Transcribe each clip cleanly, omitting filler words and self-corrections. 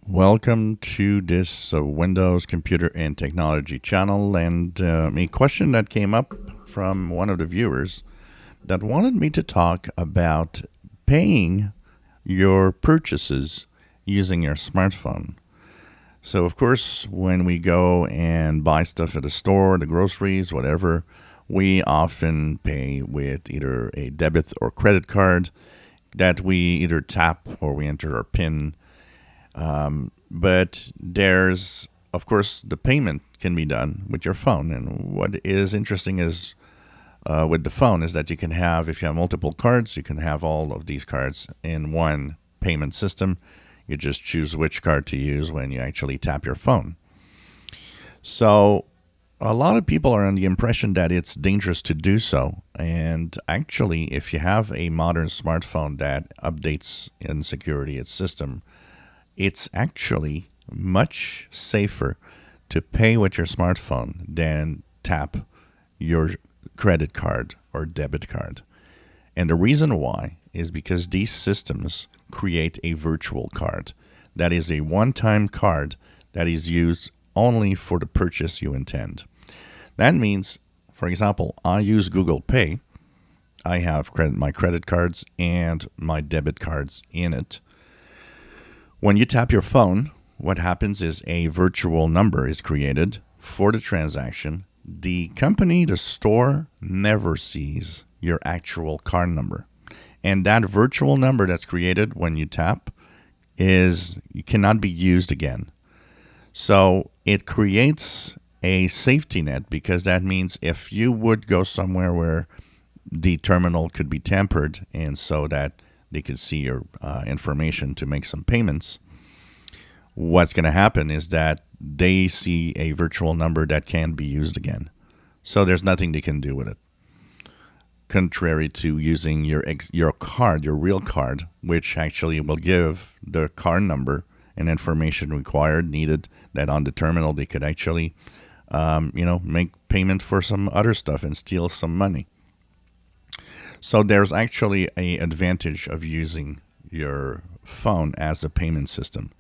Welcome to this Windows Computer and Technology channel, and a question that came up from one of the viewers that wanted me to talk about paying your purchases using your smartphone. So of course, when we go and buy stuff at the store, the groceries, whatever, we often pay with either a debit or credit card that we either tap or we enter our PIN. But there's, of course, the payment can be done with your phone. And what is interesting is with the phone is that you can have, if you have multiple cards, you can have all of these cards in one payment system. You just choose which card to use when you actually tap your phone. So a lot of people are under the impression that it's dangerous to do so. And actually, if you have a modern smartphone that updates and security its system, it's actually much safer to pay with your smartphone than tap your credit card or debit card. And the reason why is because these systems create a virtual card. That is a one-time card that is used only for the purchase you intend. That means, for example, I use Google Pay. I have my credit cards and my debit cards in it. When you tap your phone, what happens is a virtual number is created for the transaction. The company, the store, never sees your actual card number. And that virtual number that's created when you tap cannot be used again. So it creates a safety net, because that means if you would go somewhere where the terminal could be tampered and so that they could see your information to make some payments, what's going to happen is that they see a virtual number that can be used again. So there's nothing they can do with it. Contrary to using your card, your real card, which actually will give the card number and information needed, that on the terminal they could actually make payment for some other stuff and steal some money. So there's actually an advantage of using your phone as a payment system.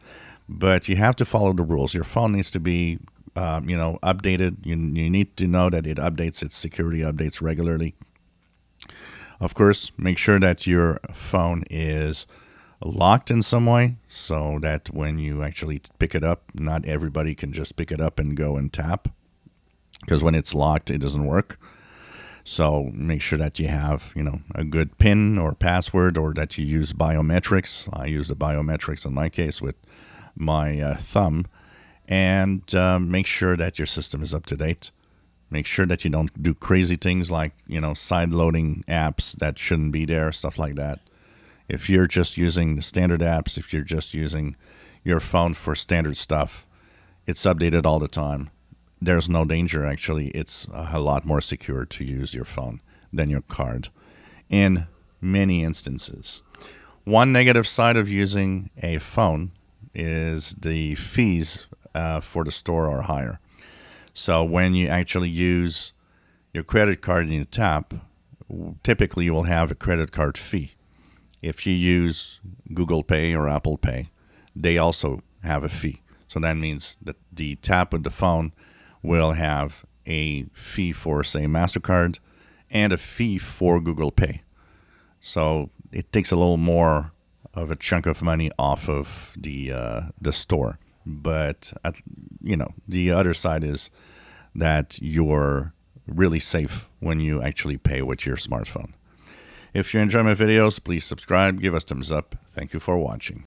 But you have to follow the rules. Your phone needs to be updated. You need to know that it updates its security updates regularly. Of course, make sure that your phone is locked in some way so that when you actually pick it up, not everybody can just pick it up and go and tap, because when it's locked, it doesn't work. So make sure that you have, a good PIN or password, or that you use biometrics. I use the biometrics in my case with my thumb. And make sure that your system is up to date. Make sure that you don't do crazy things like, side loading apps that shouldn't be there, stuff like that. If you're just using the standard apps, if you're just using your phone for standard stuff, it's updated all the time. There's no danger. Actually, it's a lot more secure to use your phone than your card in many instances. One negative side of using a phone is the fees for the store are higher. So when you actually use your credit card and you tap, typically you will have a credit card fee. If you use Google Pay or Apple Pay, they also have a fee. So that means that the tap with the phone will have a fee for, say, MasterCard and a fee for Google Pay. So it takes a little more of a chunk of money off of the store. But, the other side is that you're really safe when you actually pay with your smartphone. If you enjoy my videos, please subscribe, give us thumbs up. Thank you for watching.